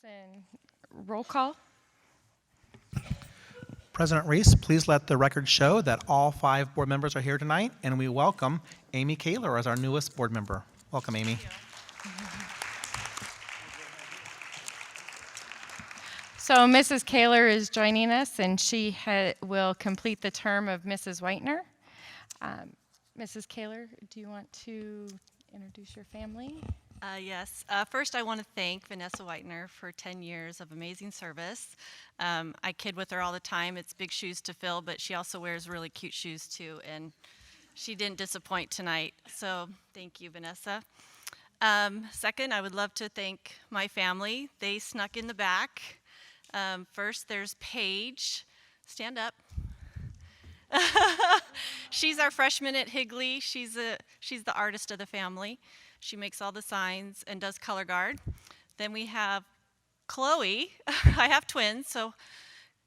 And roll call. President Reese, please let the record show that all 5 board members are here tonight, and we welcome Amy Kaler as our newest board member. Welcome, Amy. So Mrs. Kaler is joining us, and she will complete the term of Mrs. Whitener. Mrs. Kaler, do you want to introduce your family? Yes. First, I want to thank Vanessa Whitener for 10 years of amazing service. I kid with her all the time. It's big shoes to fill, but she also wears really cute shoes, too, and she didn't disappoint tonight. So thank you, Vanessa. Second, I would love to thank my family. They snuck in the back. First, there's Paige. Stand up. She's our freshman at Higley. She's the artist of the family. She makes all the signs and does color guard. Then we have Chloe. I have twins, so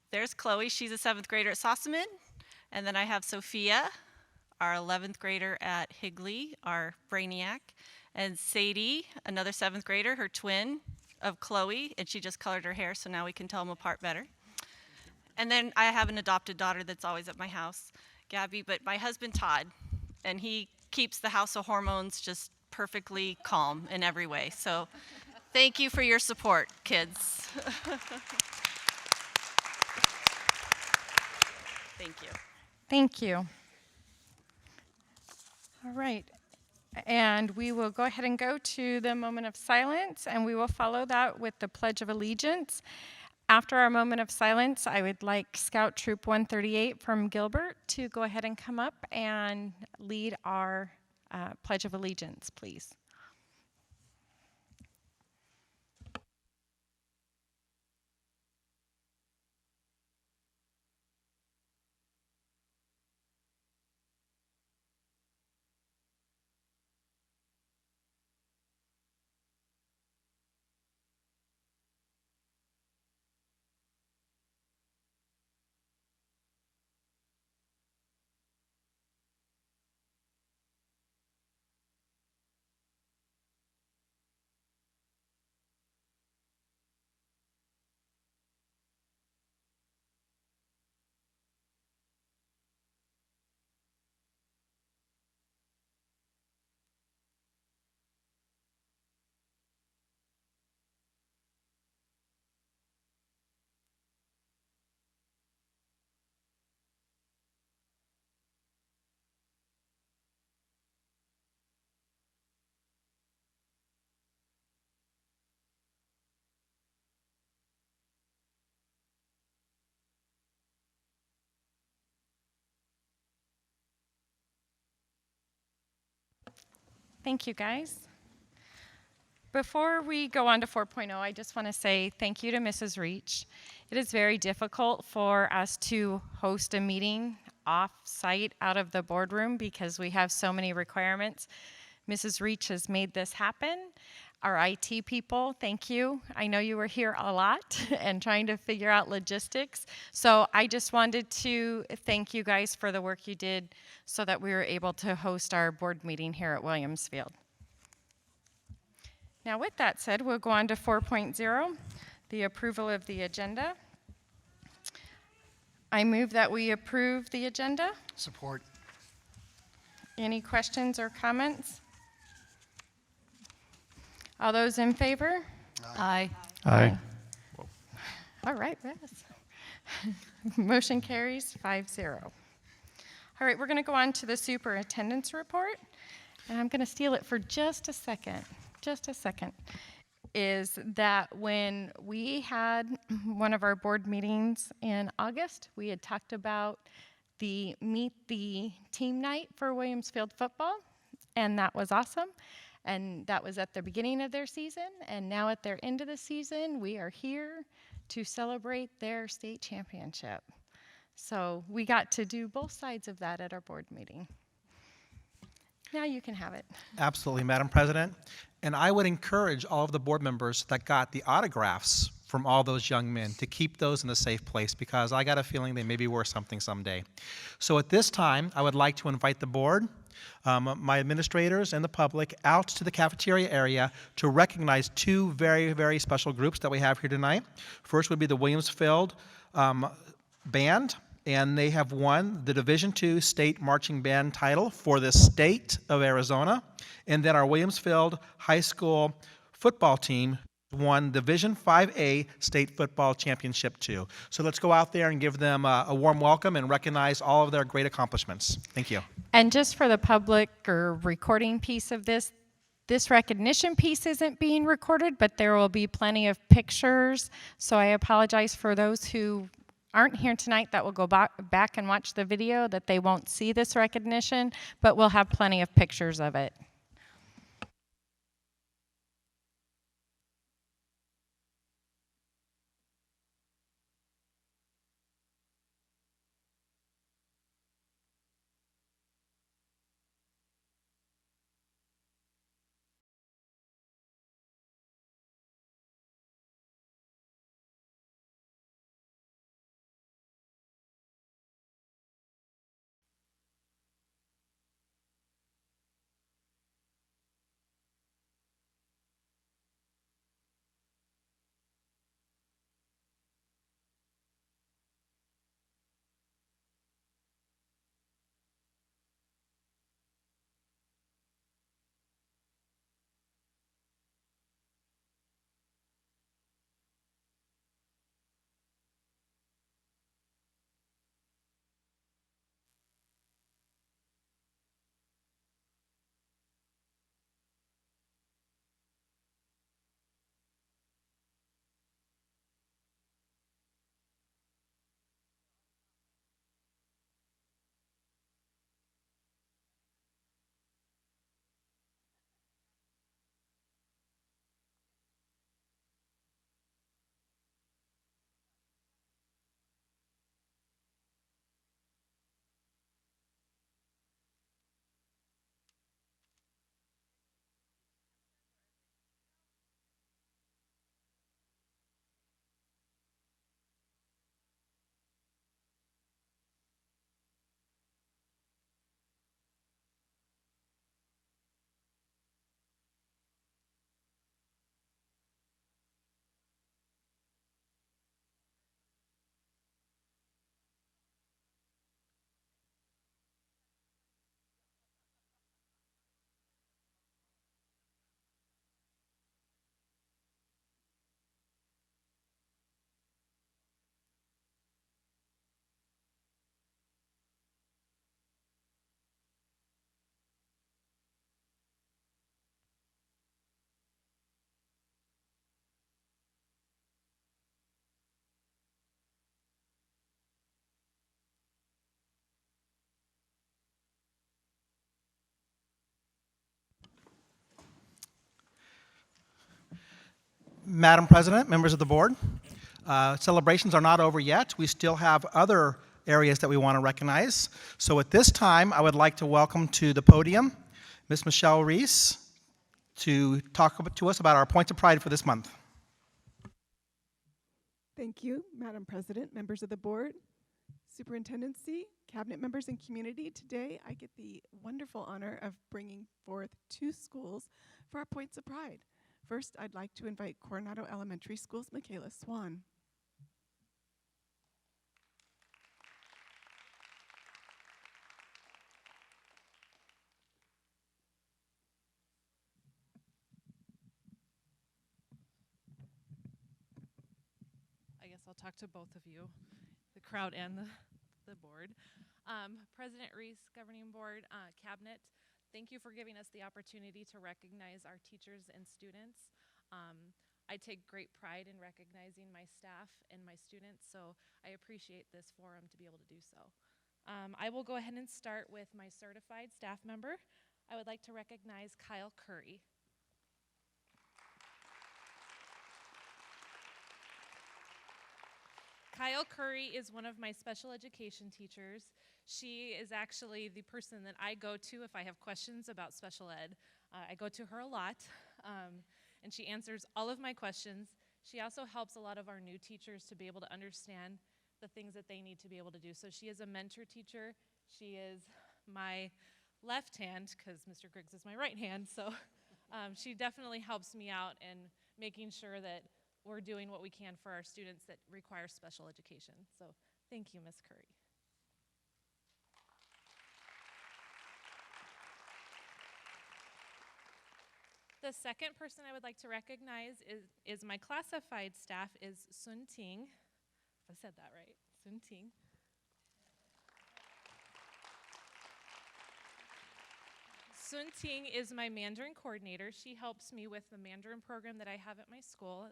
there's Chloe. She's a 7th grader at Sossaman. And then I have Sophia, our 11th grader at Higley, our brainiac. And Sadie, another 7th grader, her twin of Chloe, and she just colored her hair, so now we can tell them apart better. And then I have an adopted daughter that's always at my house, Gabby, but my husband, Todd, and he keeps the house of hormones just perfectly calm in every way. So thank you for your support, kids. Thank you. Thank you. All right. And we will go ahead and go to the moment of silence, and we will follow that with the Pledge of Allegiance. After our moment of silence, I would like Scout Troop 138 from Gilbert to go ahead and come up and lead our Pledge of Allegiance, please. Thank you, guys. Before we go on to 4.0, I just want to say thank you to Mrs. Reach. It is very difficult for us to host a meeting off-site out of the boardroom because we have so many requirements. Mrs. Reach has made this happen. Our IT people, thank you. I know you were here a lot and trying to figure out logistics. So I just wanted to thank you guys for the work you did so that we were able to host our board meeting here at Williams Field. Now with that said, we'll go on to 4.0, the approval of the agenda. I move that we approve the agenda. Support. Any questions or comments? All those in favor? Aye. Aye. All right, yes. Motion carries 5-0. All right, we're going to go on to the superintendent's report, and I'm going to steal it for just a second. Is that when we had one of our board meetings in August, we had talked about the Meet the Team Night for Williams Field football, and that was awesome. And that was at the beginning of their season, and now at their end of the season, we are here to celebrate their state championship. So we got to do both sides of that at our board meeting. Now you can have it. Absolutely, Madam President. And I would encourage all of the board members that got the autographs from all those young men to keep those in a safe place, because I got a feeling they may be worth something someday. So at this time, I would like to invite the board my administrators and the public out to the cafeteria area to recognize two very, very special groups that we have here tonight. First would be the Williamsfield Band, and they have won the Division II State Marching Band title for the state of Arizona. And then our Williamsfield High School football team won Division 5A State Football Championship too. So let's go out there and give them a warm welcome and recognize all of their great accomplishments. Thank you. And just for the public or recording piece of this, this recognition piece isn't being recorded, but there will be plenty of pictures. So I apologize for those who aren't here tonight that will go back and watch the video that they won't see this recognition, but we'll have plenty of pictures of it. Madam President, members of the board, celebrations are not over yet. We still have other areas that we want to recognize. So at this time, I would like to welcome to the podium Ms. Michelle Reese to talk to us about our points of pride for this month. Thank you, Madam President, members of the board, superintendency, cabinet members, and community. Today, I get the wonderful honor of bringing forth two schools for our points of pride. First, I'd like to invite Coronado Elementary School's Michaela Swan. I guess I'll talk to both of you, the crowd and the board. President Reese, Governing Board, Cabinet, thank you for giving us the opportunity to recognize our teachers and students. I take great pride in recognizing my staff and my students, so I appreciate this forum to be able to do so. I will go ahead and start with my certified staff member. I would like to recognize Kyle Curry. Kyle Curry is one of my special education teachers. She is actually the person that I go to if I have questions about special ed. I go to her a lot, and she answers all of my questions. She also helps a lot of our new teachers to be able to understand the things that they need to be able to do. So she is a mentor teacher. She is my left hand because Mr. Griggs is my right hand. So she definitely helps me out in making sure that we're doing what we can for our students that require special education. So thank you, Ms. Curry. The second person I would like to recognize is my classified staff is Sun Ting. If I said that right, Sun Ting. Sun Ting is my Mandarin coordinator. She helps me with the Mandarin program that I have at my school.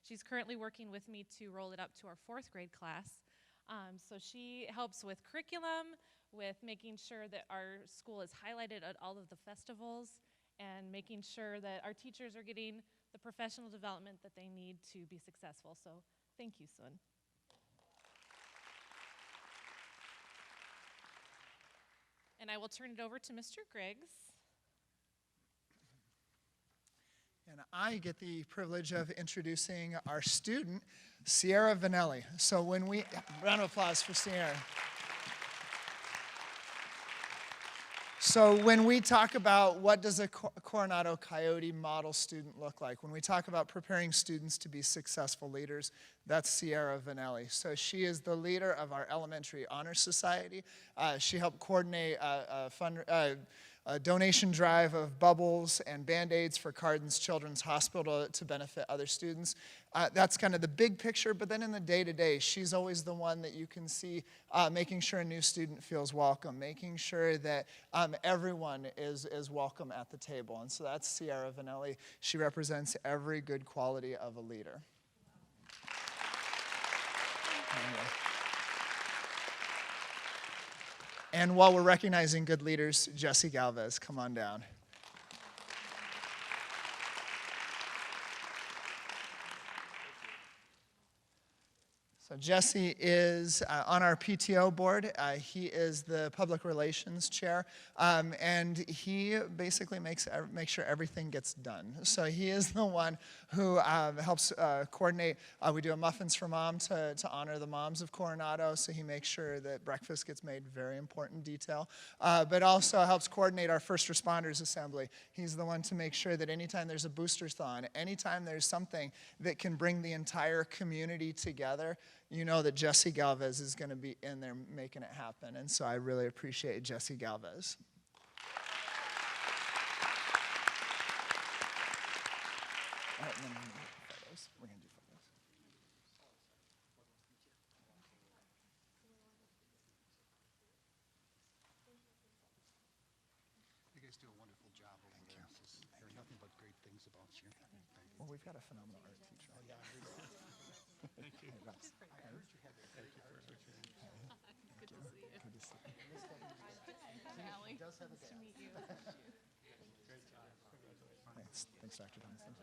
She's currently working with me to roll it up to our 4th grade class. So she helps with curriculum, with making sure that our school is highlighted at all of the festivals, and making sure that our teachers are getting the professional development that they need to be successful. So thank you, Sun. And I will turn it over to Mr. Griggs. And I get the privilege of introducing our student, Sierra Vanelli. So when we, round of applause for Sierra. So when we talk about what does a Coronado Coyote model student look like, when we talk about preparing students to be successful leaders, that's Sierra Vanelli. So she is the leader of our Elementary Honor Society. She helped coordinate a donation drive of bubbles and Band-Aids for Cardin's Children's Hospital to benefit other students. That's kind of the big picture, but then in the day-to-day, she's always the one that you can see making sure a new student feels welcome, making sure that everyone is welcome at the table. And so that's Sierra Vanelli. She represents every good quality of a leader. And while we're recognizing good leaders, Jesse Galvez, come on down. So Jesse is on our PTO board. He is the public relations chair, and he basically makes sure everything gets done. So he is the one who helps coordinate. We do a Muffins for Mom to honor the moms of Coronado, so he makes sure that breakfast gets made, very important detail, but also helps coordinate our first responders assembly. He's the one to make sure that anytime there's a booster-thon, anytime there's something that can bring the entire community together, you know that Jesse Galvez is going to be in there making it happen. And so I really appreciate Jesse Galvez. All right, and then we're going to do photos. We're going to do photos. You guys do a wonderful job over there. I hear nothing but great things about you. Well, we've got a phenomenal art teacher. Oh, yeah, I heard that. Thank you. Hey, Russ. I heard you had that. Thank you for everything. Good to see you. Good to see you. Allie. He does have a dad. Meet you. Great job. Congratulations. Thanks. Thanks, Dr. Thompson.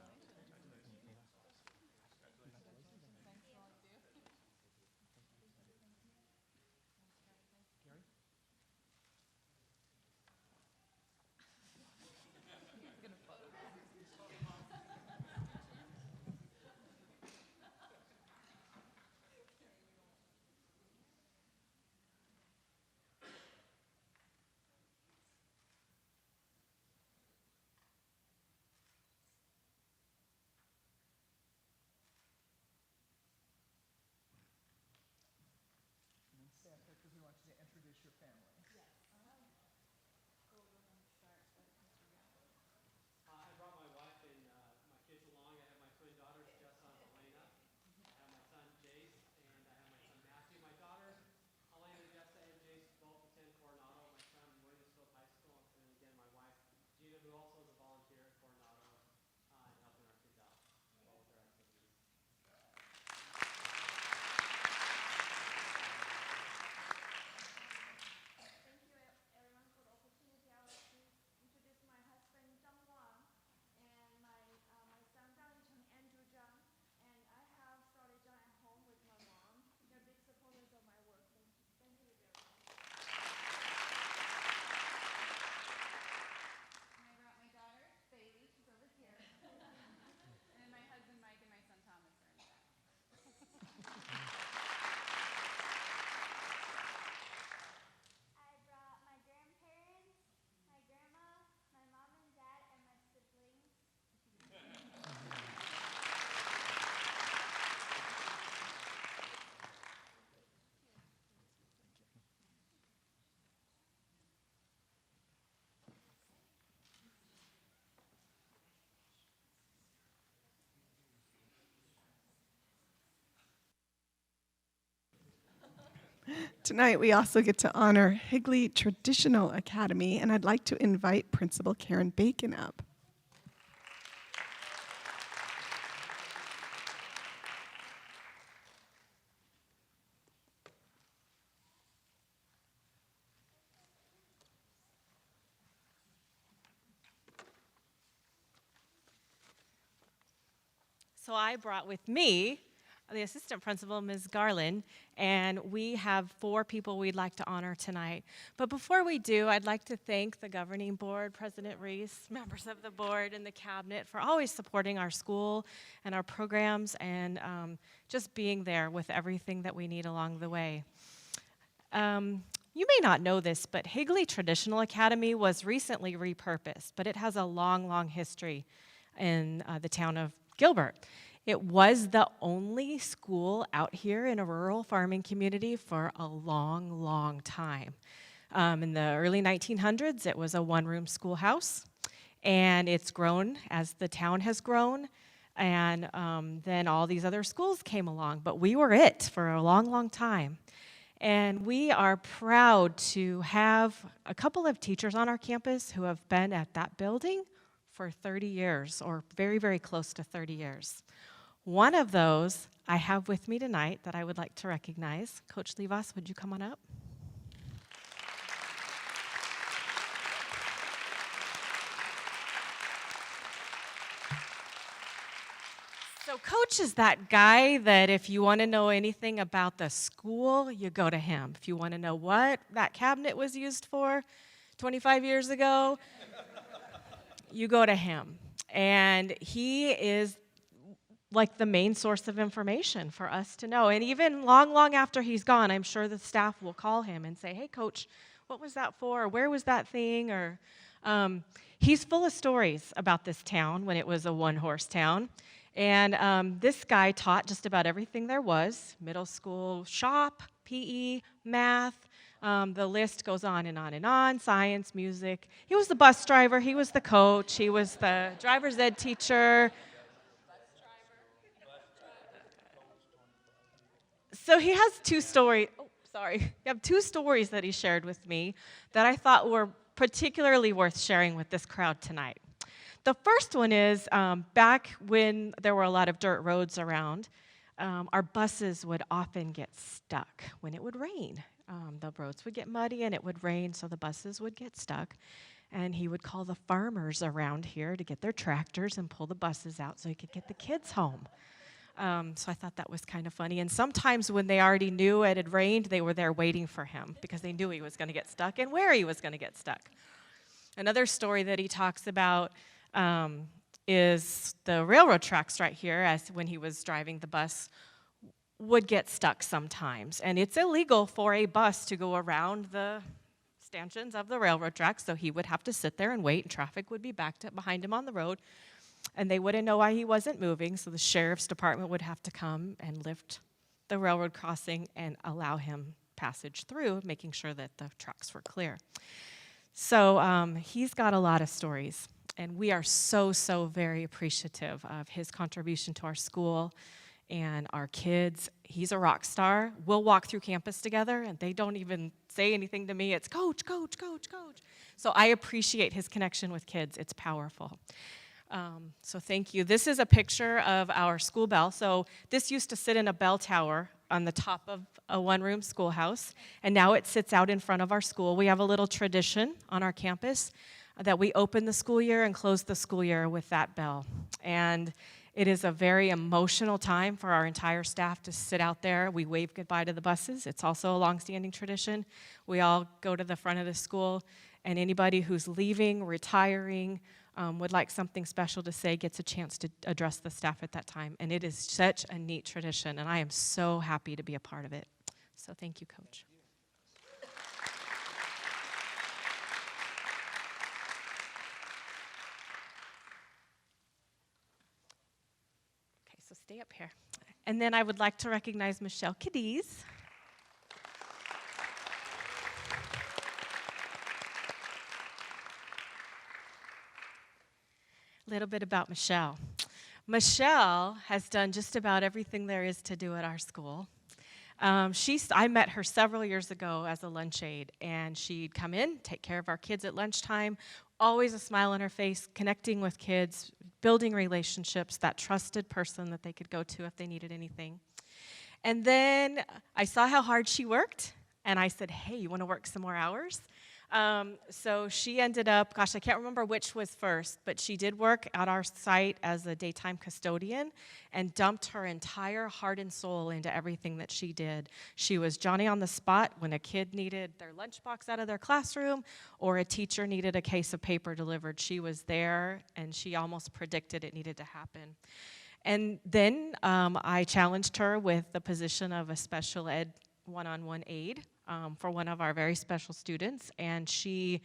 Tonight, we also get to honor Higley Traditional Academy, and I'd like to invite Principal Karen Bacon up. So I brought with me the assistant principal, Ms. Garland, and we have 4 people we'd like to honor tonight. But before we do, I'd like to thank the governing board, President Reese, members of the board, and the cabinet for always supporting our school and our programs and just being there with everything that we need along the way. You may not know this, but Higley Traditional Academy was recently repurposed, but it has a long, long history in the town of Gilbert. It was the only school out here in a rural farming community for a long, long time. In the early 1900s, it was a one-room schoolhouse, and it's grown as the town has grown, and then all these other schools came along, but we were it for a long, long time. And we are proud to have a couple of teachers on our campus who have been at that building for 30 years, or very, very close to 30 years. One of those I have with me tonight that I would like to recognize. Coach Levas, would you come on up? So Coach is that guy that if you want to know anything about the school, you go to him. If you want to know what that cabinet was used for 25 years ago, you go to him. And he is like the main source of information for us to know. And even long, long after he's gone, I'm sure the staff will call him and say, hey, Coach, what was that for? Or where was that thing? Or he's full of stories about this town when it was a one-horse town. And this guy taught just about everything there was: middle school shop, PE, math, the list goes on and on and on, science, music. He was the bus driver, he was the coach, he was the driver's ed teacher. So he has 2 stories. Oh, sorry. He have 2 stories that he shared with me that I thought were particularly worth sharing with this crowd tonight. The first one is back when there were a lot of dirt roads around, our buses would often get stuck when it would rain. The roads would get muddy and it would rain, so the buses would get stuck. And he would call the farmers around here to get their tractors and pull the buses out so he could get the kids home. So I thought that was kind of funny. And sometimes when they already knew it had rained, they were there waiting for him because they knew he was going to get stuck and where he was going to get stuck. Another story that he talks about is the railroad tracks right here, as when he was driving the bus, would get stuck sometimes. And it's illegal for a bus to go around the stanchions of the railroad tracks, so he would have to sit there and wait, and traffic would be backed up behind him on the road. And they wouldn't know why he wasn't moving, so the sheriff's department would have to come and lift the railroad crossing and allow him passage through, making sure that the tracks were clear. So he's got a lot of stories, and we are so, so very appreciative of his contribution to our school and our kids. He's a rock star. We'll walk through campus together, and they don't even say anything to me. It's coach, coach, coach, coach. So I appreciate his connection with kids. It's powerful. So thank you. This is a picture of our school bell. So this used to sit in a bell tower on the top of a one-room schoolhouse, and now it sits out in front of our school. We have a little tradition on our campus that we open the school year and close the school year with that bell. And it is a very emotional time for our entire staff to sit out there. We wave goodbye to the buses. It's also a long-standing tradition. We all go to the front of the school, and anybody who's leaving, retiring, would like something special to say gets a chance to address the staff at that time. And it is such a neat tradition, and I am so happy to be a part of it. So thank you, Coach. Okay, so stay up here. And then I would like to recognize Michelle Cadiz. A little bit about Michelle. Michelle has done just about everything there is to do at our school. I met her several years ago as a lunch aide, and she'd come in, take care of our kids at lunchtime, always a smile on her face, connecting with kids, building relationships, that trusted person that they could go to if they needed anything. And then I saw how hard she worked, and I said, hey, you want to work some more hours? So she ended up, gosh, I can't remember which was first, but she did work at our site as a daytime custodian and dumped her entire heart and soul into everything that she did. She was Johnny on the spot when a kid needed their lunchbox out of their classroom or a teacher needed a case of paper delivered. She was there, and she almost predicted it needed to happen. And then I challenged her with the position of a special ed one-on-one aide for one of our very special students, and she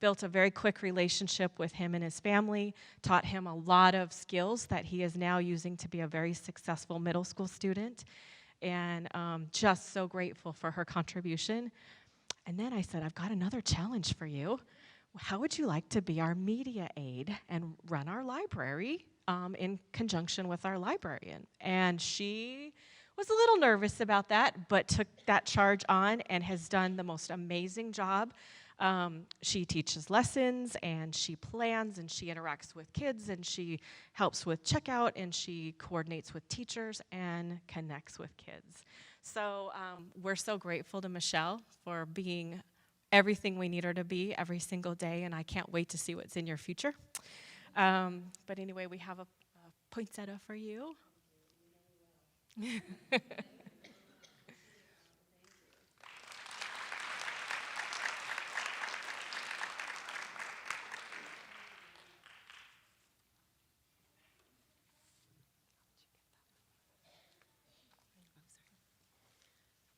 built a very quick relationship with him and his family, taught him a lot of skills that he is now using to be a very successful middle school student, and just so grateful for her contribution. And then I said, I've got another challenge for you. How would you like to be our media aide and run our library in conjunction with our librarian? And she was a little nervous about that, but took that charge on and has done the most amazing job. She teaches lessons, and she plans, and she interacts with kids, and she helps with checkout, and she coordinates with teachers and connects with kids. So we're so grateful to Michelle for being everything we need her to be every single day, and I can't wait to see what's in your future. But anyway, we have a poinsettia for you.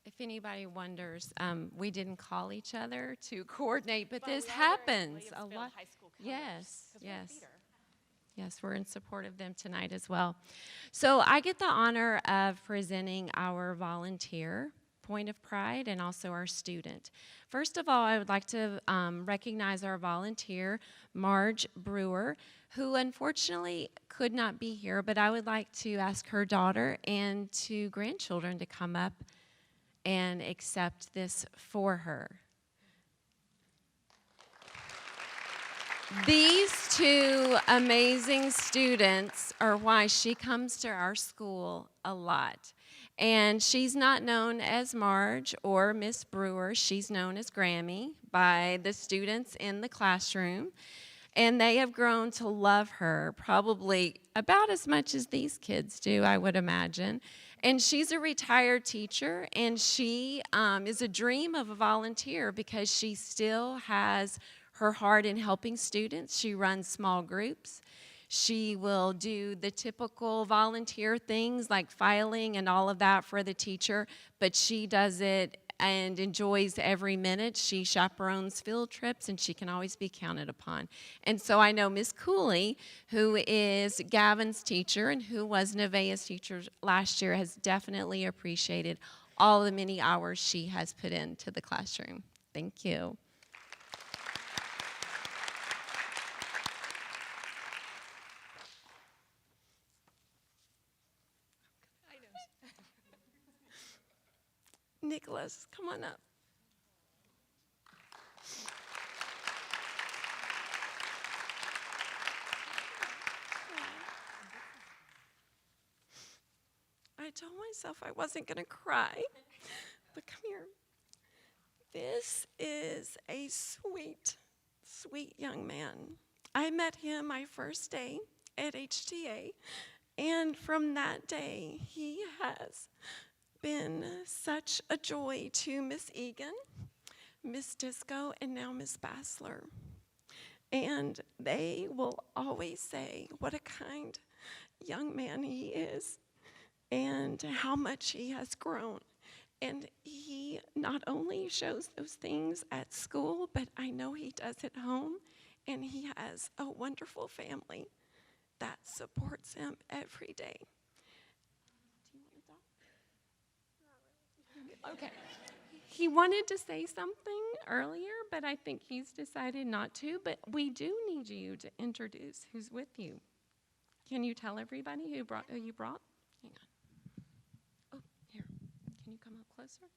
If anybody wonders, we didn't call each other to coordinate, but this happens a lot. Yes, yes. Yes, we're in support of them tonight as well. So I get the honor of presenting our volunteer point of pride and also our student. First of all, I would like to recognize our volunteer, Marge Brewer, who unfortunately could not be here, but I would like to ask her daughter and two grandchildren to come up and accept this for her. These two amazing students are why she comes to our school a lot. And she's not known as Marge or Miss Brewer. She's known as Grammy by the students in the classroom. And they have grown to love her probably about as much as these kids do, I would imagine. And she's a retired teacher, and she is a dream of a volunteer because she still has her heart in helping students. She runs small groups. She will do the typical volunteer things like filing and all of that for the teacher, but she does it and enjoys every minute. She chaperones field trips, and she can always be counted upon. And so I know Miss Cooley, who is Gavin's teacher and who was Nevaeh's teacher last year, has definitely appreciated all the many hours she has put into the classroom. Thank you. Nicholas, come on up. I told myself I wasn't going to cry, but come here. This is a sweet, sweet young man. I met him my first day at HTA, and from that day, he has been such a joy to Miss Egan, Miss Disco, and now Miss Bassler. And they will always say what a kind young man he is and how much he has grown. And he not only shows those things at school, but I know he does at home, and he has a wonderful family that supports him every day. Okay. He wanted to say something earlier, but I think he's decided not to. But we do need you to introduce who's with you. Can you tell everybody who you brought? Hang on. Oh, here. Can you come up close? closer.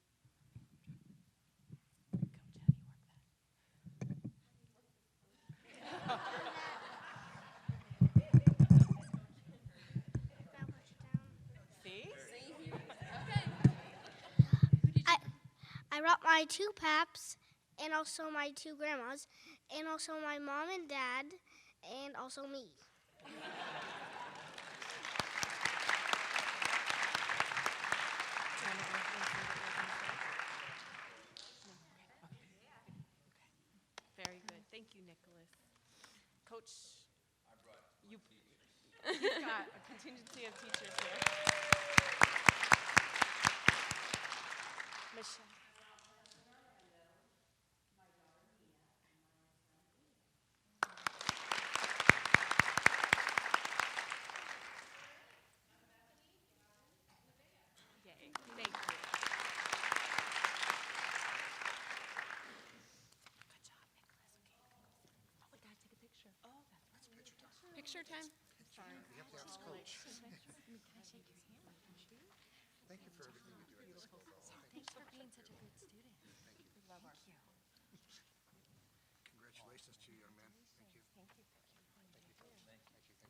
I brought my two paps and also my two grandmas and also my mom and dad and also me. Very good. Thank you, Nicholas. Coach, you've got a contingency of teachers here. Michelle. Yay. Thank you. Good job, Nicholas. Okay. Oh, we gotta take a picture. Oh, that's right. Picture time. Sorry. You have to ask Coach. Thank you for everything you do at this school. Thanks for being such a good student. Thank you. We love our school. Congratulations to you, young man. Thank you. Thank you. Thank you, Coach. Thank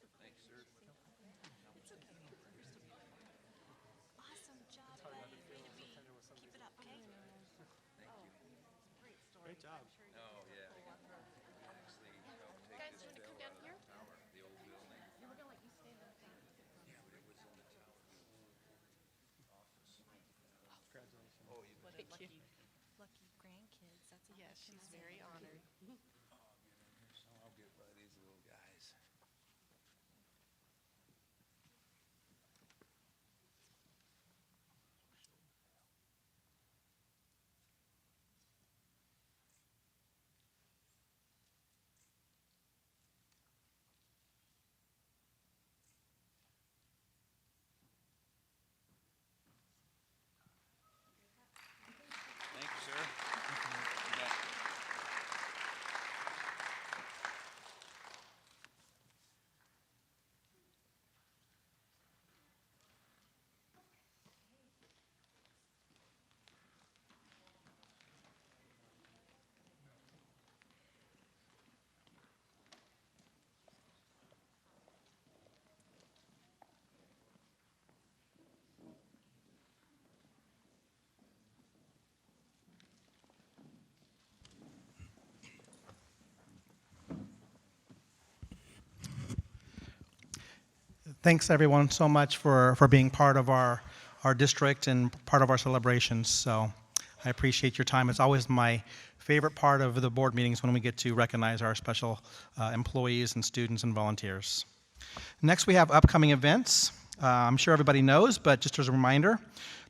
you, thank you, thank you. Awesome job, buddy. Way to be. Keep it up, okay? Great job. Guys, want to come down here? Thank you. Lucky grandkids. That's a Yes, she's very honored. I'll get by these little guys. Thank you, sir. You bet. Thanks everyone so much for being part of our district and part of our celebrations. So I appreciate your time. It's always my favorite part of the board meetings when we get to recognize our special employees and students and volunteers. Next we have upcoming events. I'm sure everybody knows, but just as a reminder,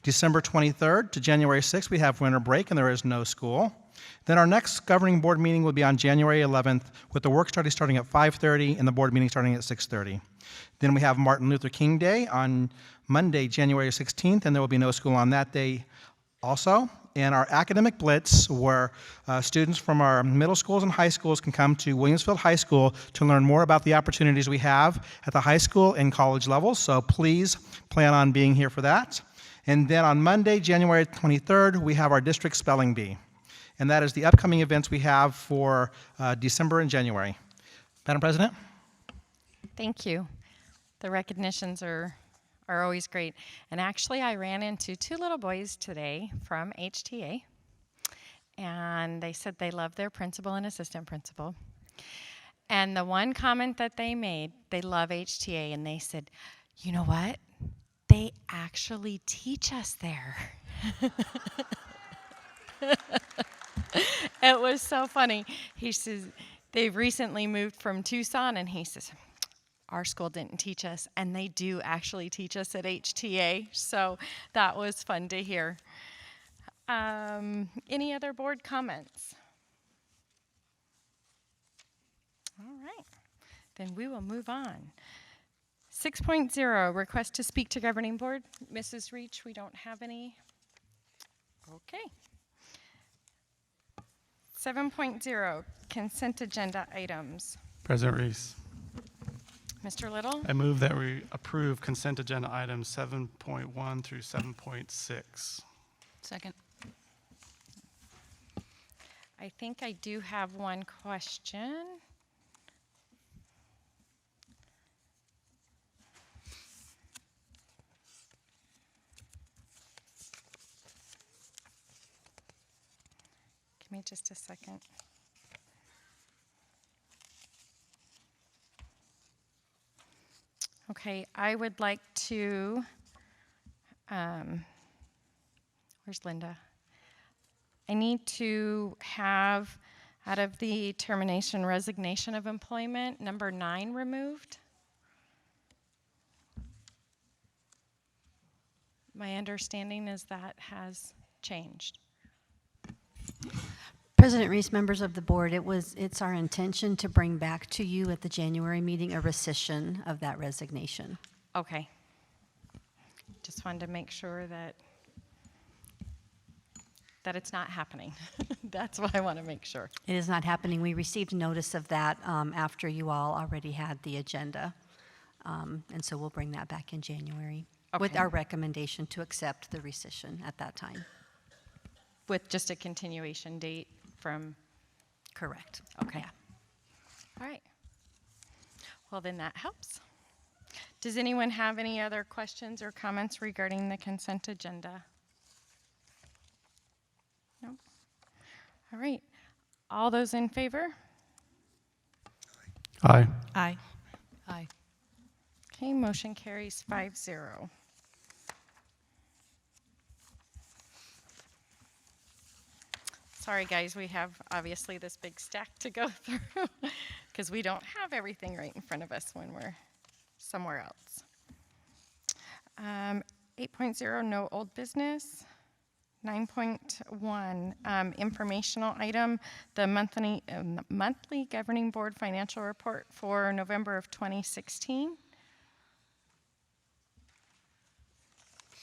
December 23rd to January 6th we have winter break and there is no school. Then our next governing board meeting will be on January 11th with the work study starting at 5:30 and the board meeting starting at 6:30. Then we have Martin Luther King Day on Monday, January 16th, and there will be no school on that day also. And our academic blitz, where students from our middle schools and high schools can come to Williamsfield High School to learn more about the opportunities we have at the high school and college levels. So please plan on being here for that. And then on Monday, January 23rd, we have our district spelling bee. And that is the upcoming events we have for December and January. Madam President? Thank you. The recognitions are always great. And actually, I ran into two little boys today from HTA, and they said they love their principal and assistant principal. And the one comment that they made, they love HTA, and they said, you know what? They actually teach us there. It was so funny. He says, they've recently moved from Tucson, and he says, our school didn't teach us, and they do actually teach us at HTA, so that was fun to hear. Any other board comments? All right, then we will move on. 6.0, request to speak to governing board. Mrs. Reach, we don't have any. Okay. 7.0, consent agenda items. President Reese. Mr. Little? I move that we approve consent agenda items 7.1 through 7.6. Second. I think I do have one question. Give me just a second. Okay, I would like to, where's Linda? I need to have, out of the termination resignation of employment, number 9 removed. My understanding is that has changed. President Reese, members of the board, it's our intention to bring back to you at the January meeting a rescission of that resignation. Okay. Just wanted to make sure that it's not happening. That's what I want to make sure. It is not happening. We received notice of that after you all already had the agenda. And so we'll bring that back in January with Okay. our recommendation to accept the rescission at that time. With just a continuation date from, Correct. okay. Yeah. All right. Well, then that helps. Does anyone have any other questions or comments regarding the consent agenda? No? All right. All those in favor? Aye. Aye. Aye. Okay, motion carries 5-0. Sorry, guys, we have obviously this big stack to go through because we don't have everything right in front of us when we're somewhere else. 8.0, no old business. 9.1, informational item, the monthly governing board financial report for November of 2016.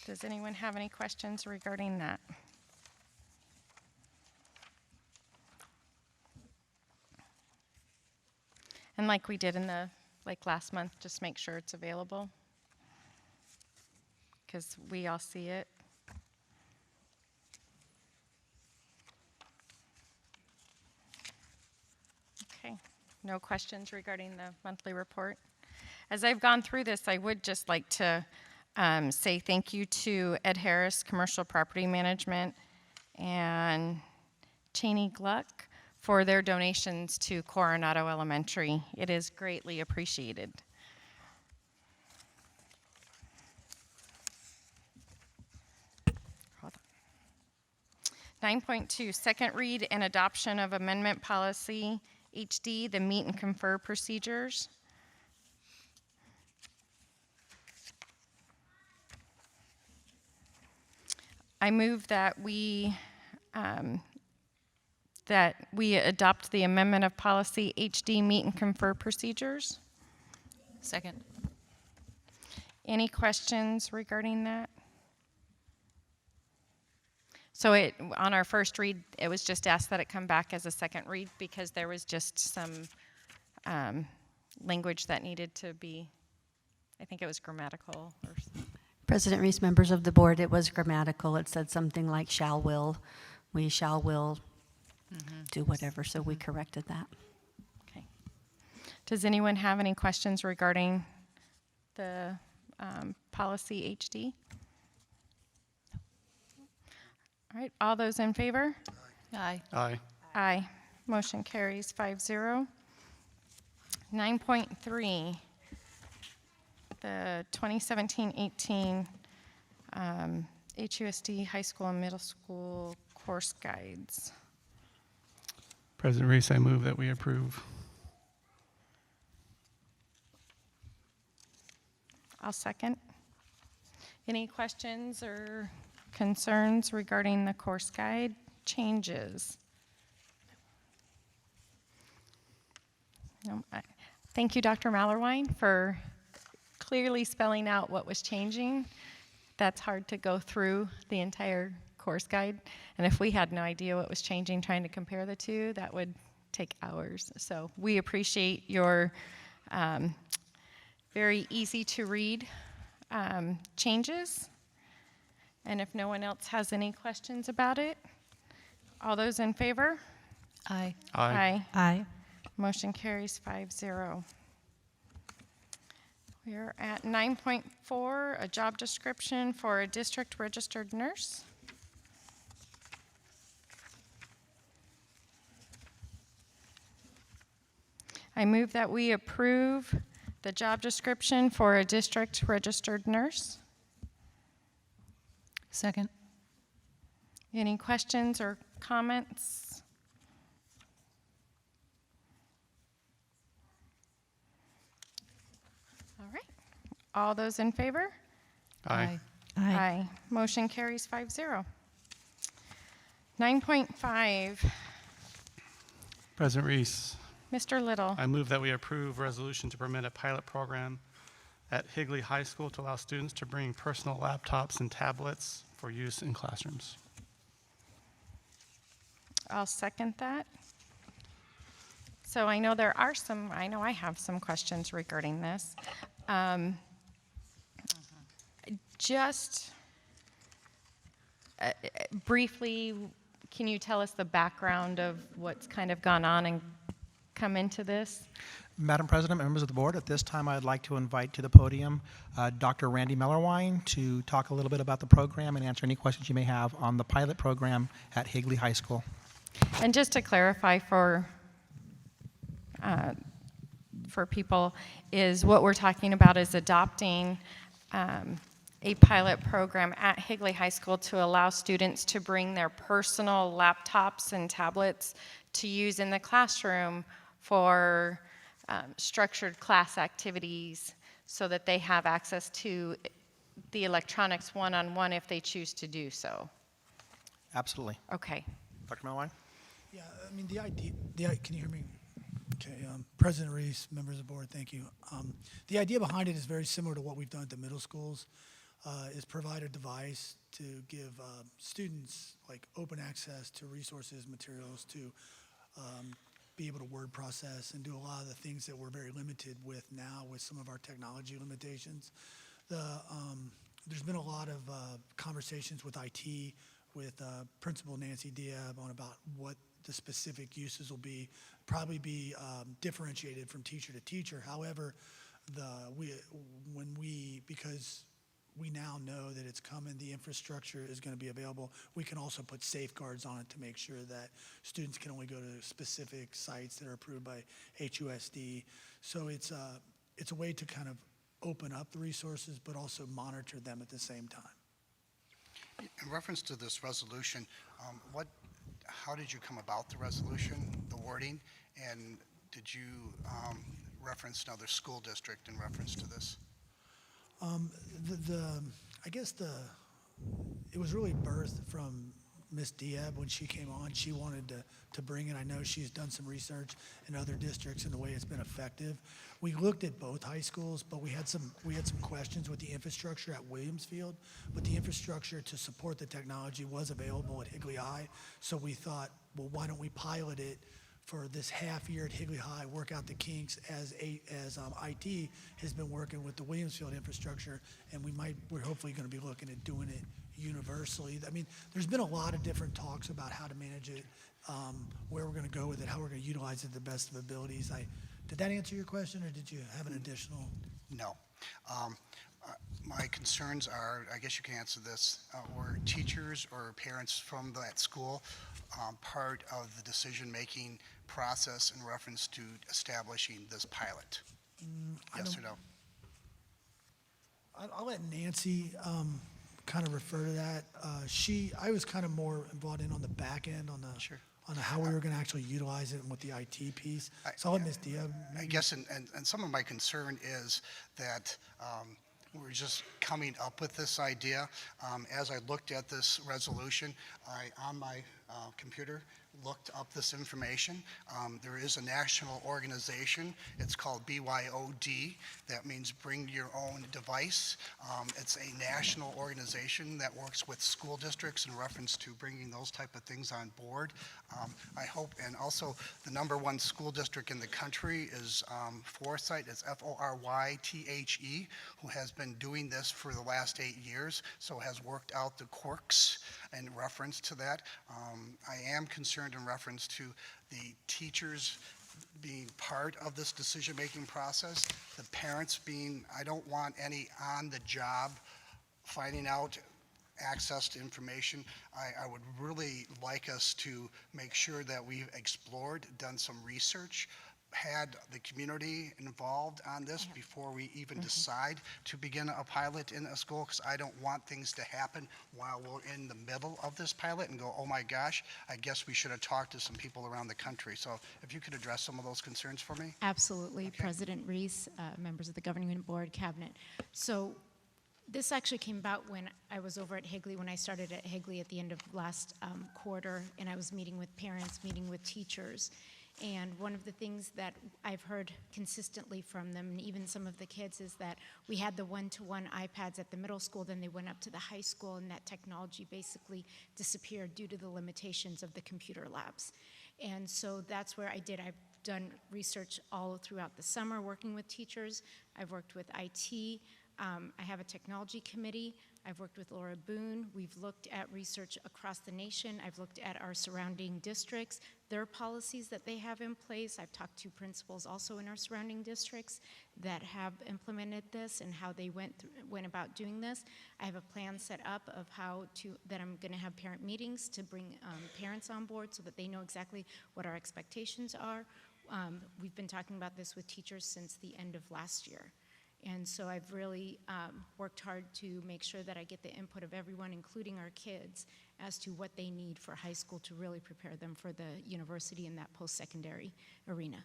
Does anyone have any questions regarding that? And like we did in the, last month, just make sure it's available, because we all see it. Okay, no questions regarding the monthly report. As I've gone through this, I would just like to say thank you to Ed Harris, Commercial Property Management, and Cheney Gluck for their donations to Coronado Elementary. It is greatly appreciated. Hold on. 9.2, second read and adoption of amendment policy HD, the meet and confer procedures. I move that we adopt the amendment of policy HD, meet and confer procedures. Second. Any questions regarding that? So on our first read, it was just asked that it come back as a second read because there was just some language that needed to be, I think it was grammatical or something. President Reese, members of the board, it was grammatical. It said something like shall will. We shall will do whatever, so we corrected that. Okay. Does anyone have any questions regarding the policy HD? All right, all those in favor? Aye. Aye. Aye. Motion carries 5-0. 9.3, the 2017-18 HUSD high school and middle school course guides. President Reese, I move that we approve. I'll second. Any questions or concerns regarding the course guide changes? No. Thank you, Dr. Mallerwine, for clearly spelling out what was changing. That's hard to go through the entire course guide. And if we had no idea what was changing, trying to compare the two, that would take hours. So we appreciate your very easy to read changes. And if no one else has any questions about it, all those in favor? Aye. Aye. Aye. Motion carries 5-0. We're at 9.4, a job description for a district registered nurse. I move that we approve the job description for a district registered nurse. Second. Any questions or comments? All right. All those in favor? Aye. Aye. Motion carries 5-0. 9.5, President Reese, Mr. Little. I move that we approve resolution to permit a pilot program at Higley High School to allow students to bring personal laptops and tablets for use in classrooms. I'll second that. So I know I have some questions regarding this. Just briefly, can you tell us the background of what's kind of gone on and come into this? Madam President, members of the board, at this time I'd like to invite to the podium Dr. Randy Mellerwine to talk a little bit about the program and answer any questions you may have on the pilot program at Higley High School. And just to clarify for people, is what we're talking about is adopting a pilot program at Higley High School to allow students to bring their personal laptops and tablets to use in the classroom for structured class activities so that they have access to the electronics one-on-one if they choose to do so. Absolutely. Okay. Dr. Mellerwine? Yeah, I mean, can you hear me? Okay, President Reese, members of the board, thank you. The idea behind it is very similar to what we've done at the middle schools, is provide a device to give students like open access to resources, materials, to be able to word process and do a lot of the things that we're very limited with now with some of our technology limitations. There's been a lot of conversations with IT, with Principal Nancy Diab on about what the specific uses will be, probably be differentiated from teacher to teacher. However, because we now know that it's coming, the infrastructure is going to be available, we can also put safeguards on it to make sure that students can only go to specific sites that are approved by HUSD. So it's a way to kind of open up the resources, but also monitor them at the same time. In reference to this resolution, how did you come about the resolution, the wording, and did you reference another school district in reference to this? I guess it was really birthed from Ms. Diab when she came on. She wanted to bring it. I know she's done some research in other districts and the way it's been effective. We looked at both high schools, but we had some questions with the infrastructure at Williamsfield, but the infrastructure to support the technology was available at Higley High. So we thought, well, why don't we pilot it for this half year at Higley High, work out the kinks as IT has been working with the Williamsfield infrastructure, and we're hopefully going to be looking at doing it universally. I mean, there's been a lot of different talks about how to manage it, where we're going to go with it, how we're going to utilize it to the best of abilities. Did that answer your question, or did you have an additional? No. My concerns are, I guess you can answer this, were teachers or parents from that school part of the decision-making process in reference to establishing this pilot? Yes or no? I'll let Nancy kind of refer to that. I was kind of more involved in on the back end on how we were going to actually utilize it and with the IT piece. So I'll let Ms. Diab. I guess, and some of my concern is that we're just coming up with this idea. As I looked at this resolution, on my computer, looked up this information. There is a national organization. It's called BYOD. That means Bring Your Own Device. It's a national organization that works with school districts in reference to bringing those type of things on board. I hope, and also the #1 school district in the country is Forsyth. It's Forythe, who has been doing this for the last 8 years, so has worked out the quirks in reference to that. I am concerned in reference to the teachers being part of this decision-making process, the parents being, I don't want any on-the-job finding out access to information. I would really like us to make sure that we've explored, done some research, had the community involved on this before we even decide to begin a pilot in a school, because I don't want things to happen while we're in the middle of this pilot and go, oh my gosh, I guess we should have talked to some people around the country. So if you could address some of those concerns for me. Absolutely, President Reese, members of the Governing Board, Cabinet. So this actually came about when I was over at Higley, when I started at Higley at the end of last quarter, and I was meeting with parents, meeting with teachers. And one of the things that I've heard consistently from them, and even some of the kids, is that we had the one-to-one iPads at the middle school, then they went up to the high school, and that technology basically disappeared due to the limitations of the computer labs. And so that's where I've done research all throughout the summer working with teachers. I've worked with IT. I have a technology committee. I've worked with Laura Boone. We've looked at research across the nation. I've looked at our surrounding districts, their policies that they have in place. I've talked to principals also in our surrounding districts that have implemented this and how they went about doing this. I have a plan set up of that I'm going to have parent meetings to bring parents on board so that they know exactly what our expectations are. We've been talking about this with teachers since the end of last year. And so I've really worked hard to make sure that I get the input of everyone, including our kids, as to what they need for high school to really prepare them for the university in that post-secondary arena.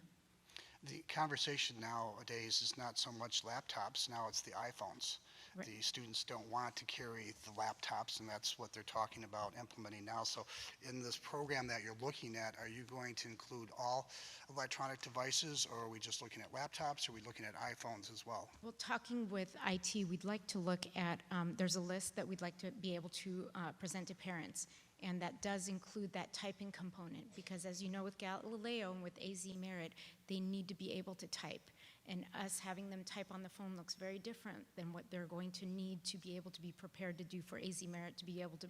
The conversation nowadays is not so much laptops, now it's the iPhones. Right. The students don't want to carry the laptops, and that's what they're talking about implementing now. So in this program that you're looking at, are you going to include all electronic devices, or are we just looking at laptops, or are we looking at iPhones as well? Well, talking with IT, we'd like to look at, there's a list that we'd like to be able to present to parents, and that does include that typing component, because as you know, with Galileo and with AZ Merit, they need to be able to type. And us having them type on the phone looks very different than what they're going to need to be able to be prepared to do for AZ Merit, to be able to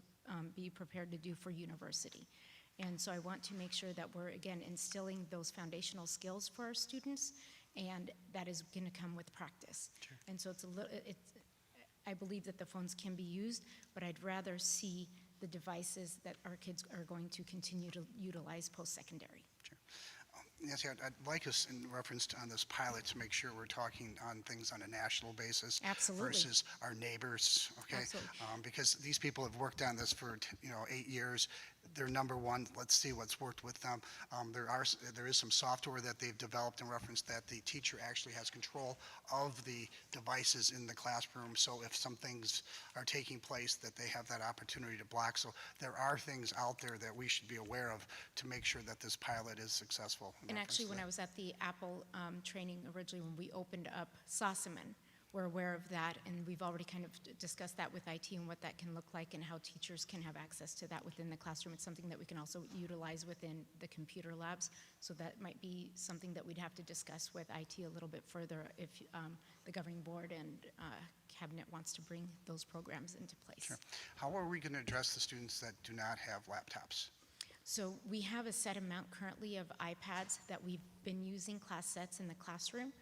be prepared to do for university. And so I want to make sure that we're, again, instilling those foundational skills for our students, and that is going to come with practice. Sure. And so I believe that the phones can be used, but I'd rather see the devices that our kids are going to continue to utilize post-secondary. Sure. Nancy, I'd like us, in reference on this pilot, to make sure we're talking on things on a national basis. Absolutely. Versus our neighbors, okay? Absolutely. Because these people have worked on this for 8 years. They're #1. Let's see what's worked with them. There is some software that they've developed in reference that the teacher actually has control of the devices in the classroom. So if some things are taking place, that they have that opportunity to block. So there are things out there that we should be aware of to make sure that this pilot is successful. And actually, when I was at the Apple training originally, when we opened up Sossaman, we're aware of that, and we've already kind of discussed that with IT and what that can look like and how teachers can have access to that within the classroom. It's something that we can also utilize within the computer labs, so that might be something that we'd have to discuss with IT a little bit further if the governing board and cabinet wants to bring those programs into place. Sure. How are we going to address the students that do not have laptops? So we have a set amount currently of iPads that we've been using class sets in the classroom.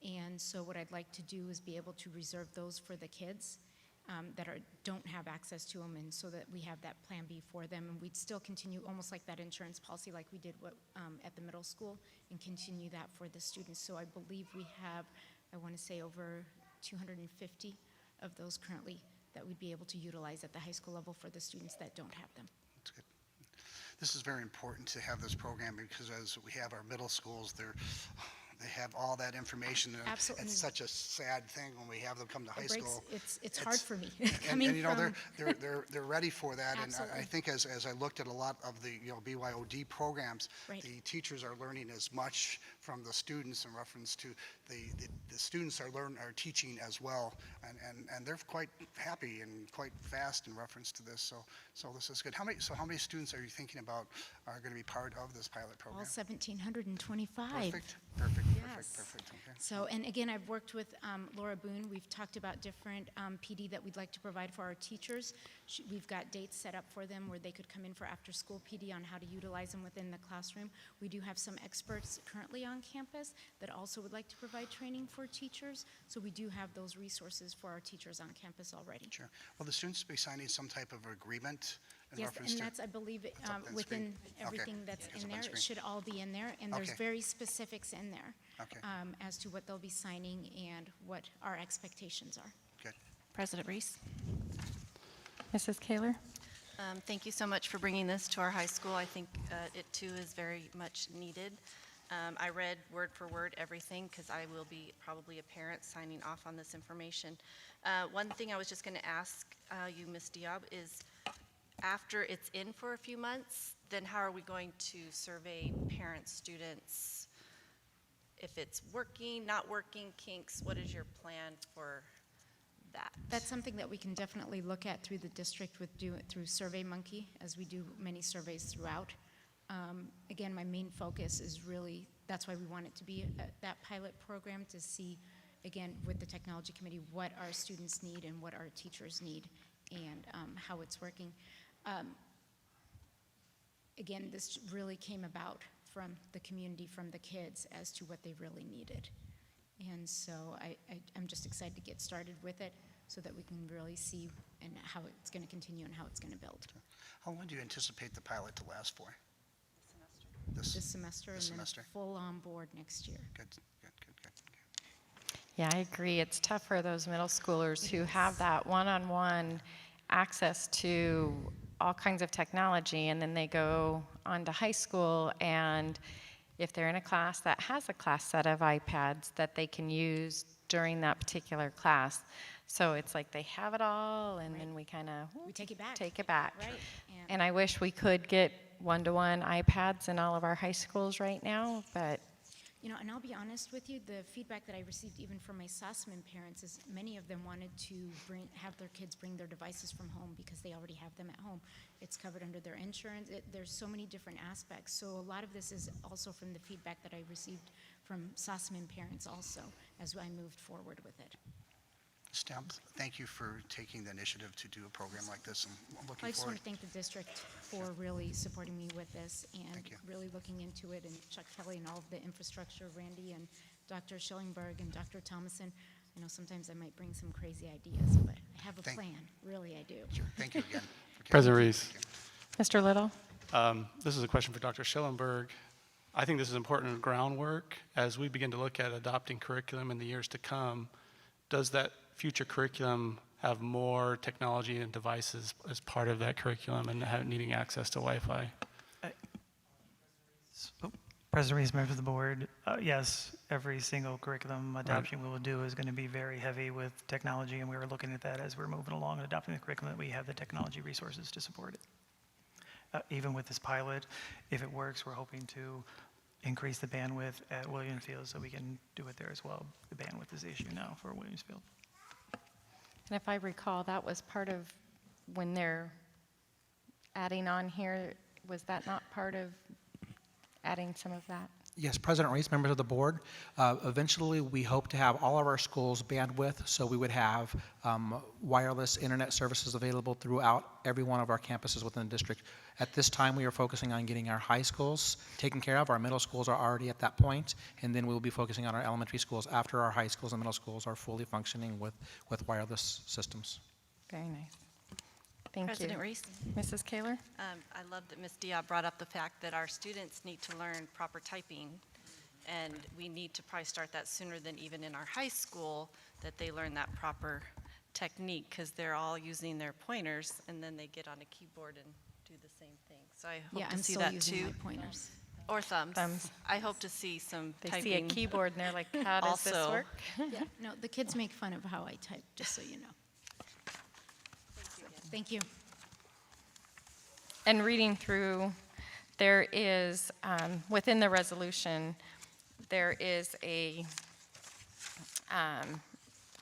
And so what I'd like to do is be able to reserve those for the kids that don't have access to them, and so that we have that plan B for them. And we'd still continue almost like that insurance policy like we did at the middle school, and continue that for the students. So I believe we have, I want to say, over 250 of those currently that we'd be able to utilize at the high school level for the students that don't have them. That's good. This is very important to have this program, because as we have our middle schools, they have all that information. And Absolutely. It's such a sad thing when we have them come to high It breaks, school. it's hard for me. And you know, from- they're ready for that. And I Absolutely. think as I looked at a lot of the, BYOD programs, Right. the teachers are learning as much from the students in reference to the students are teaching as well. And they're quite happy and quite fast in reference to this. So this is good. How many students are you thinking about are going to be part of this pilot program? All 1,725. Perfect. Yes. Okay. So, and again, I've worked with Laura Boone. We've talked about different PD that we'd like to provide for our teachers. We've got dates set up for them where they could come in for after-school PD on how to utilize them within the classroom. We do have some experts currently on campus that also would like to provide training for teachers. So we do have those resources for our teachers on campus already. Sure. Will the students be signing some type of agreement in Yes, reference and to? that's, I believe, That's up on the within screen. everything Okay. that's It's in up on there. the It screen. should all be in there, and there's Okay. very specifics in there Okay. as to what they'll be signing and what our expectations are. Good. President Reese. Mrs. Kaler? Thank you so much for bringing this to our high school. I think it too is very much needed. I read word for word everything because I will be probably a parent signing off on this information. One thing I was just going to ask you, Ms. Diab, is after it's in for a few months, then how are we going to survey parents, students? If it's working, not working, kinks, what is your plan for that? That's something that we can definitely look at through the district through SurveyMonkey, as we do many surveys throughout. Again, my main focus is really, that's why we want it to be that pilot program, to see, again, with the technology committee, what our students need and what our teachers need, and how it's working. Again, this really came about from the community, from the kids, as to what they really needed. And so I'm just excited to get started with it so that we can really see and how it's going to continue and how it's going to build. How long do you anticipate the pilot to last for? This semester, this and then semester. full on board next year. Good. Yeah, I agree. It's tough for those middle schoolers who have that one-on-one access to all kinds of technology, and then they go on to high school, and if they're in a class that has a class set of iPads that they can use during that particular class. So it's like they have it all, and then we kind of we take it back. Right. And And I wish we could get one-to-one iPads in all of our high schools right now, but you know, and I'll be honest with you, the feedback that I received even from my Sussman parents is many of them wanted to have their kids bring their devices from home because they already have them at home. It's covered under their insurance. There's so many different aspects. So a lot of this is also from the feedback that I received from Sussman parents also as I moved forward with it. Stamp, thank you for taking the initiative to do a program like this, and I'm looking I just forward. want to thank the district for really supporting me with this and Thank you. really looking into it, and Chuck Kelly and all of the infrastructure, Randy and Dr. Schillingberg and Dr. Thomason. I know sometimes I might bring some crazy ideas, but I have a plan. Really, I do. Sure. Thank you again. for President coming. Reese, Mr. Little? this is a question for Dr. Schillenberg. I think this is important groundwork as we begin to look at adopting curriculum in the years to come. Does that future curriculum have more technology and devices as part of that curriculum and needing access to Wi-Fi? President Reese, members of the board, yes, every single curriculum adoption we will do is going to be very heavy with technology, and we were looking at that as we're moving along and adopting the curriculum, that we have the technology resources to support it. Even with this pilot, if it works, we're hoping to increase the bandwidth at Williamsfield so we can do it there as well. The bandwidth is the issue now for Williamsfield. And if I recall, that was part of when they're adding on here, was that not part of adding some of that? Yes, President Reese, members of the board, eventually we hope to have all of our schools bandwidth, so we would have wireless internet services available throughout every one of our campuses within the district. At this time, we are focusing on getting our high schools taken care of. Our middle schools are already at that point, and then we will be focusing on our elementary schools after our high schools and middle schools are fully functioning with wireless systems. Very nice. Thank President you. Reese? Mrs. Kaler? I love that Ms. Diab brought up the fact that our students need to learn proper typing, and we need to probably start that sooner than even in our high school, that they learn that proper technique, because they're all using their pointers, and then they get on a keyboard and do the same thing. So I hope Yeah, to I'm see still that using too. my pointers. Or thumbs. Thumbs. I hope to see some They typing. see a keyboard and they're like, how does this also. work? Yeah, no, the kids make fun of how I type, just so you know. Thank you. And reading through, there is, within the resolution, there is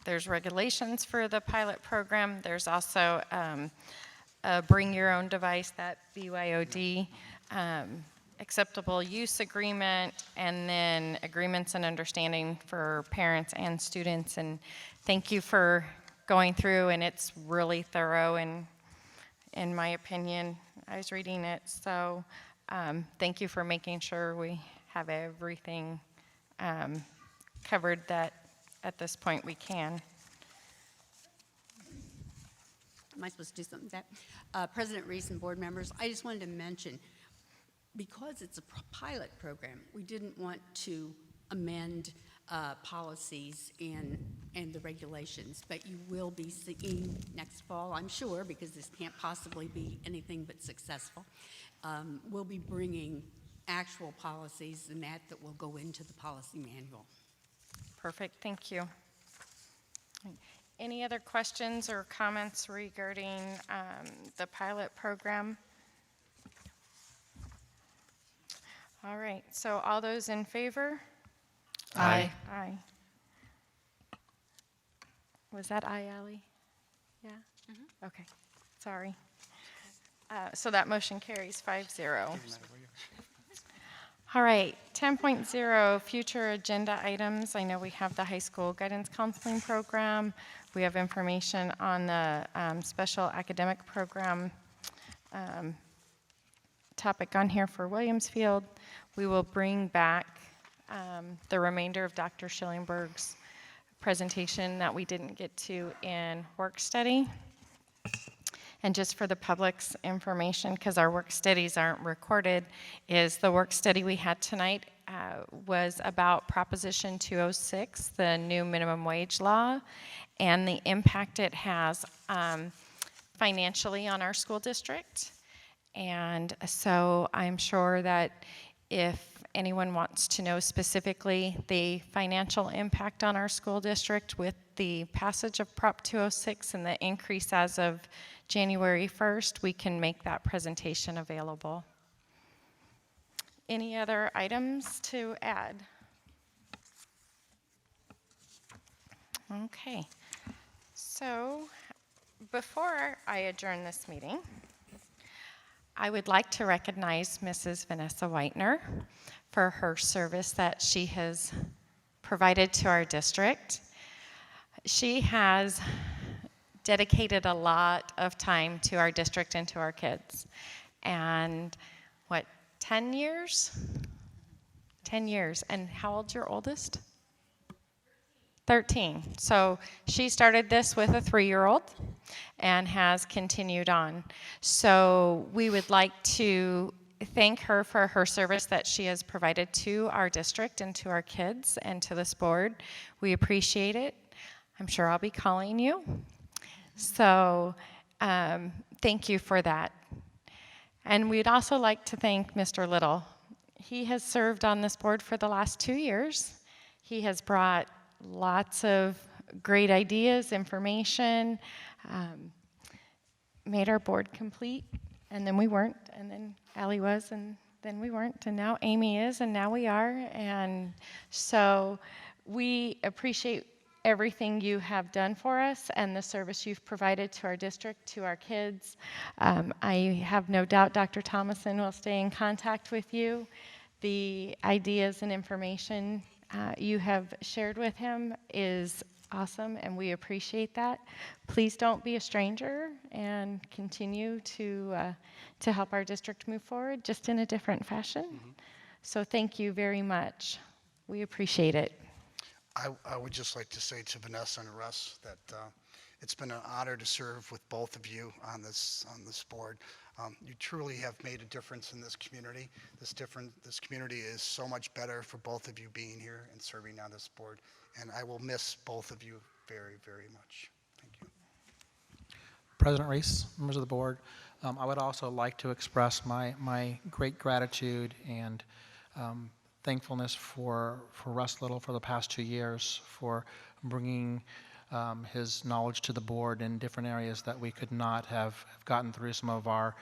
there's regulations for the pilot program. There's also a bring your own device, that BYOD, acceptable use agreement, and then agreements and understanding for parents and students. And thank you for going through, and it's really thorough, and in my opinion, I was reading it, so thank you for making sure we have everything covered that at this point we can. Am I supposed to do something with that? President Reese and board members, I just wanted to mention, because it's a pilot program, we didn't want to amend policies and the regulations, but you will be seeing next fall, I'm sure, because this can't possibly be anything but successful. We'll be bringing actual policies and that will go into the policy manual. Perfect, thank you. Any other questions or comments regarding the pilot program? All right, so all those in favor? Aye. Aye. Was that aye, Ally? Yeah? Okay, sorry. So that motion carries 5-0. All right, 10.0, future agenda items. I know we have the high school guidance counseling program. We have information on the special academic program topic on here for Williamsfield. We will bring back the remainder of Dr. Schillingberg's presentation that we didn't get to in work study. And just for the public's information, because our work studies aren't recorded, is the work study we had tonight was about Proposition 206, the new minimum wage law, and the impact it has financially on our school district. And so I'm sure that if anyone wants to know specifically the financial impact on our school district with the passage of Prop 206 and the increase as of January 1st, we can make that presentation available. Any other items to add? Okay, so before I adjourn this meeting, I would like to recognize Mrs. Vanessa Whitener for her service that she has provided to our district. She has dedicated a lot of time to our district and to our kids. And 10 years? 10 years. And how old's your oldest? 13. So she started this with a 3-year-old and has continued on. So we would like to thank her for her service that she has provided to our district and to our kids and to this board. We appreciate it. I'm sure I'll be calling you. So thank you for that. And we'd also like to thank Mr. Little. He has served on this board for the last 2 years. He has brought lots of great ideas, information, made our board complete, and then we weren't, and then Allie was, and then we weren't, and now Amy is, and now we are. And so we appreciate everything you have done for us and the service you've provided to our district, to our kids. I have no doubt Dr. Thomason will stay in contact with you. The ideas and information you have shared with him is awesome, and we appreciate that. Please don't be a stranger and continue to help our district move forward, just in a different fashion. So thank you very much. We appreciate it. I would just like to say to Vanessa and Russ that it's been an honor to serve with both of you on this board. You truly have made a difference in this community. This community is so much better for both of you being here and serving on this board. And I will miss both of you very, very much. Thank you. President Reese, members of the board, I would also like to express my great gratitude and thankfulness for Russ Little for the past 2 years, for bringing his knowledge to the board in different areas that we could not have gotten through some of our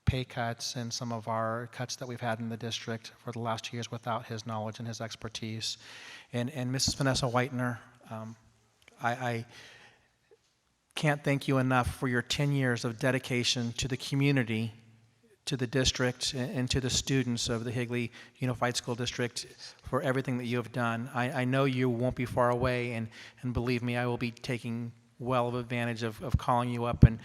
pay cuts and some of our cuts that we've had in the district for the last 2 years without his knowledge and his expertise. And Mrs. Vanessa Whitener, I can't thank you enough for your 10 years of dedication to the community, to the district, and to the students of the Higley Unified School District for everything that you have done. I know you won't be far away, and believe me, I will be taking well of advantage of calling you up and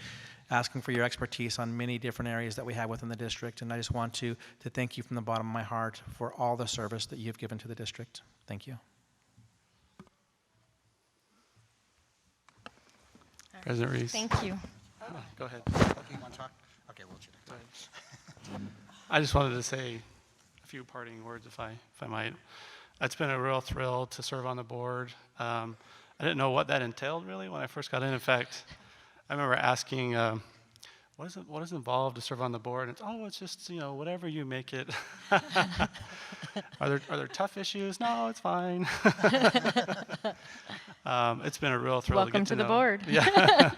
asking for your expertise on many different areas that we have within the district. And I just want to thank you from the bottom of my heart for all the service that you've given to the district. Thank you. President Reese. Thank you. Go ahead. Okay, you want to talk? Okay, we'll I just wanted to say a few parting words, if I might. It's been a real thrill to serve on the board. I didn't know what that entailed really when I first got in. In fact, I remember asking, what is involved to serve on the board? And it's just whatever you make it. Are there tough issues? No, it's fine. It's been a real thrill. Welcome to get to the know. board. Yeah.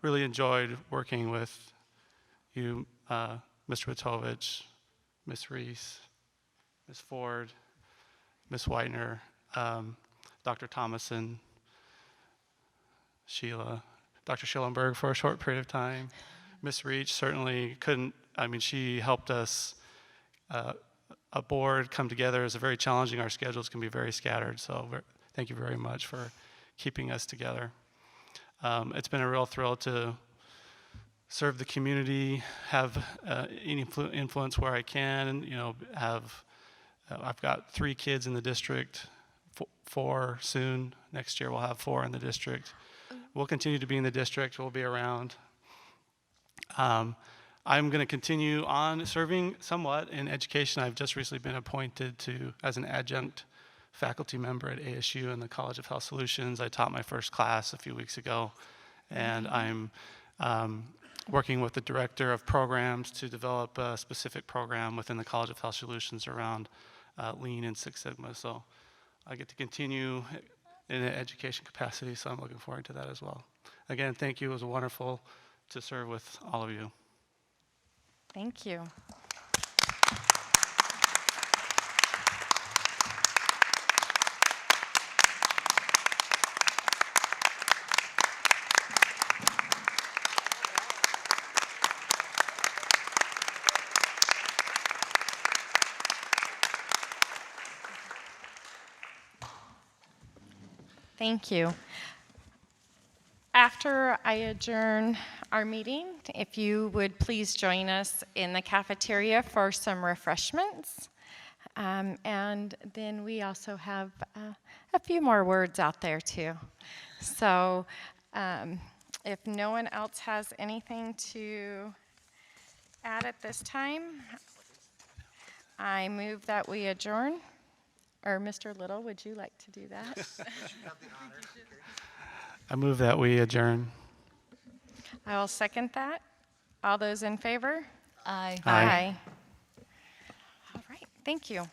Really enjoyed working with you, Mr. Witovich, Ms. Reese, Ms. Ford, Ms. Whitener, Dr. Thomason, Sheila, Dr. Schillenberg for a short period of time. Ms. Reach certainly couldn't, she helped us, a board come together is very challenging. Our schedules can be very scattered, so thank you very much for keeping us together. It's been a real thrill to serve the community, have any influence where I can, I've got 3 kids in the district, 4 soon. Next year we'll have 4 in the district. We'll continue to be in the district. We'll be around. I'm going to continue on serving somewhat in education. I've just recently been appointed as an adjunct faculty member at ASU in the College of Health Solutions. I taught my first class a few weeks ago, and I'm working with the director of programs to develop a specific program within the College of Health Solutions around Lean and Six Sigma. So I get to continue in an education capacity, so I'm looking forward to that as well. Again, thank you. It was wonderful to serve with all of you. Thank you. Thank you. After I adjourn our meeting, if you would please join us in the cafeteria for some refreshments. And then we also have a few more words out there too. So if no one else has anything to add at this time, I move that we adjourn. Or Mr. Little, would you like to do that? I move that we adjourn. I will second that. All those in favor? Aye. Aye. All right, thank you.